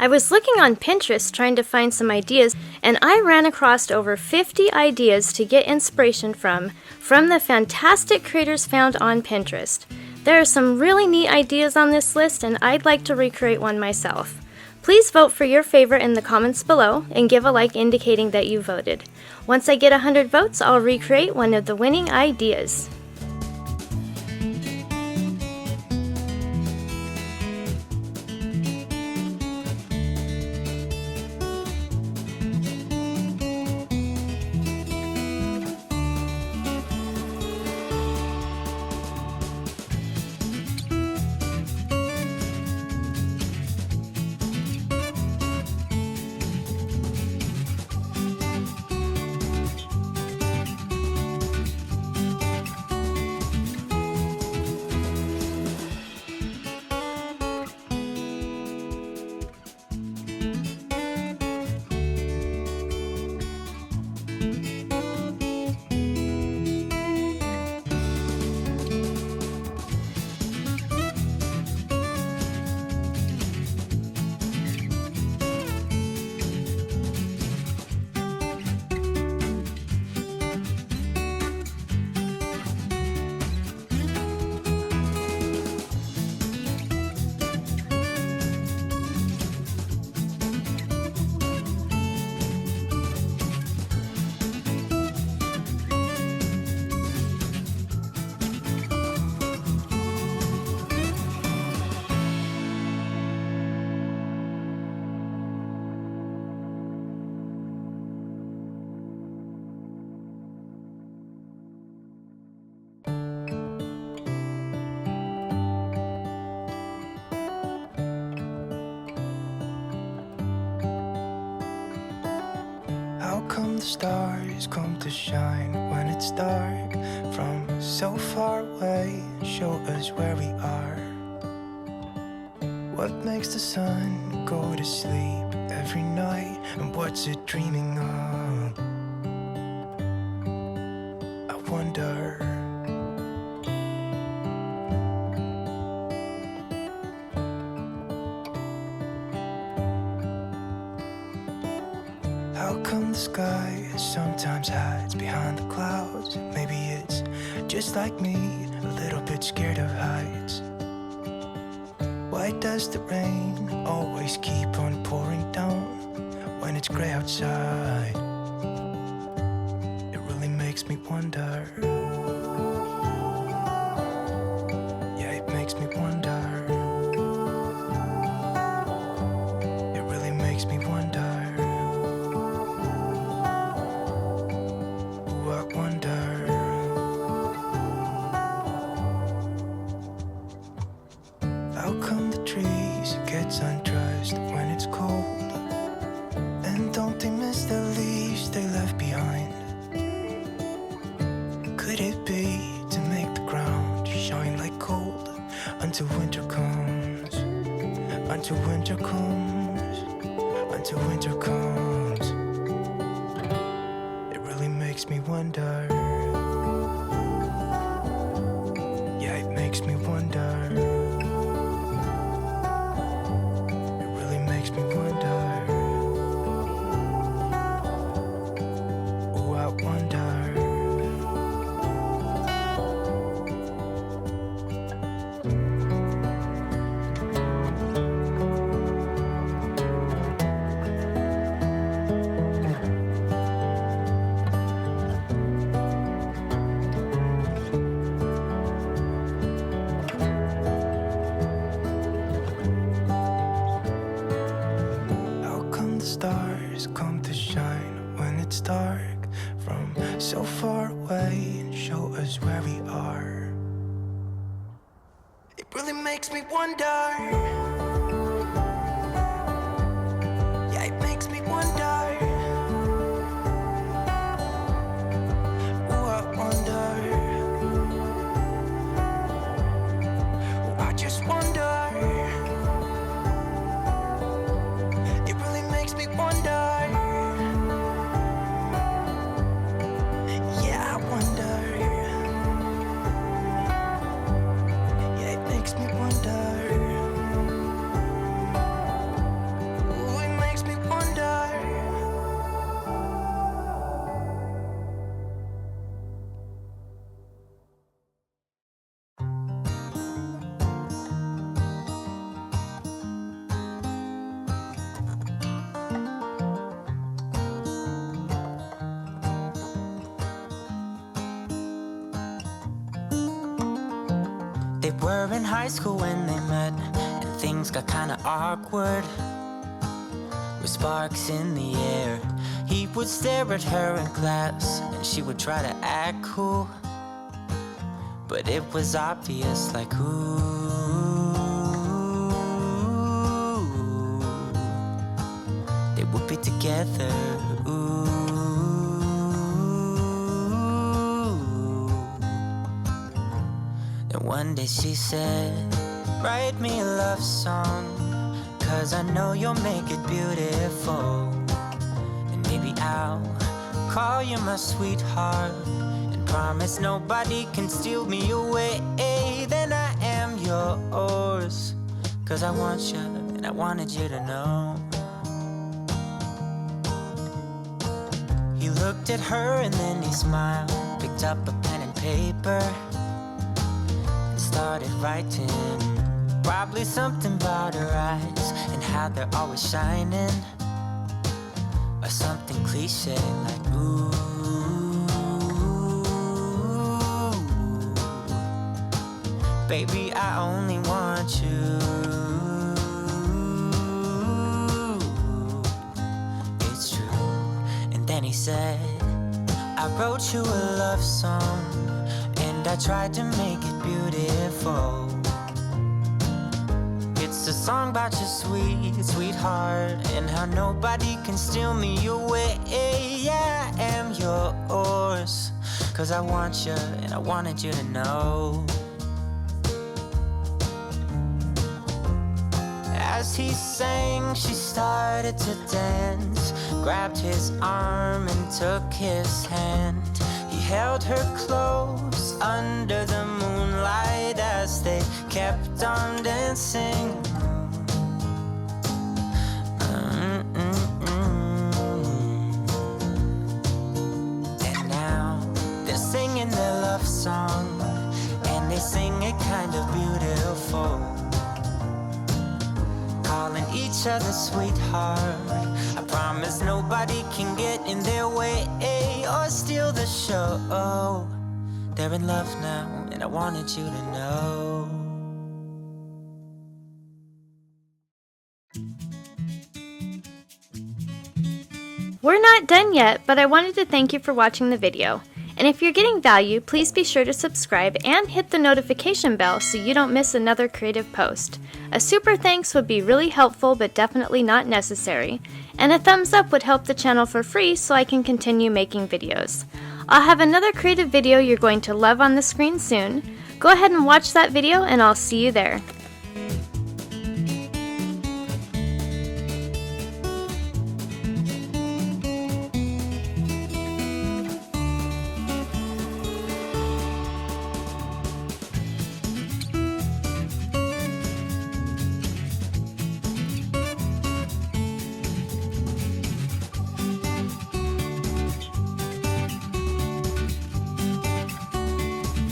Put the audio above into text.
I was looking on Pinterest trying to find some ideas, and I ran across over 50 ideas to get inspiration from the fantastic creators found on Pinterest. There are some really neat ideas on this list, and I'd like to recreate one myself. Please vote for your favorite in the comments below and give a like indicating that you voted. Once I get 100 votes, I'll recreate one of the winning ideas. How come the stars come to shine when it's dark from so far away and show us where we are? What makes the sun go to sleep every night, and what's it dreaming of? I wonder. How come the sky sometimes hides behind the clouds? Maybe it's just like me, a little bit scared of heights. Why does the rain always keep on pouring down when it's gray outside? It really makes me wonder. Yeah, it makes me wonder. It really makes me wonder. How come the trees get undressed when it's cold? And don't they miss the leaves they left behind? Could it be to make the ground shine like gold until winter comes? Until winter comes, until winter comes. It really makes me wonder. Yeah, it makes me wonder. Makes me wonder. Oh, I wonder. Stars come to shine when it's dark from so far away and show us where we are. It really makes me wonder. Yeah, it makes me wonder. Oh, I wonder. Oh, I just wonder. Makes me wonder. They were in high school when they met, and things got kinda awkward. With sparks in the air, he would stare at her in class, and she would try to act cool. But it was obvious, like, ooh, they would be together, ooh. And one day she said, write me a love song, 'cause I know you'll make it beautiful. And maybe I'll call you my sweetheart, and promise nobody can steal me away. Then I am yours, 'cause I want you, and I wanted you to know. He looked at her and then he smiled, picked up a pen and paper, and started writing. Probably something about her eyes and how they're always shining, or something cliche like, ooh, baby, I only want you. It's true. And then he said, I wrote you a love song, and I tried to make it beautiful. It's a song about your sweet, sweetheart, and how nobody can steal me away. Yeah, I am yours, 'cause I want you, and I wanted you to know. As he sang, she started to dance, grabbed his arm and took his hand. He held her close under the moonlight as they kept on dancing. And now they're singing their love song, and they sing it kind of beautiful, calling each other sweetheart. I promise nobody can get in their way or steal the show. They're in love now, and I wanted you to know. We're not done yet, but I wanted to thank you for watching the video. And if you're getting value, please be sure to subscribe and hit the notification bell so you don't miss another creative post. A super thanks would be really helpful, but definitely not necessary. And a thumbs up would help the channel for free so I can continue making videos. I'll have another creative video you're going to love on the screen soon. Go ahead and watch that video and I'll see you there.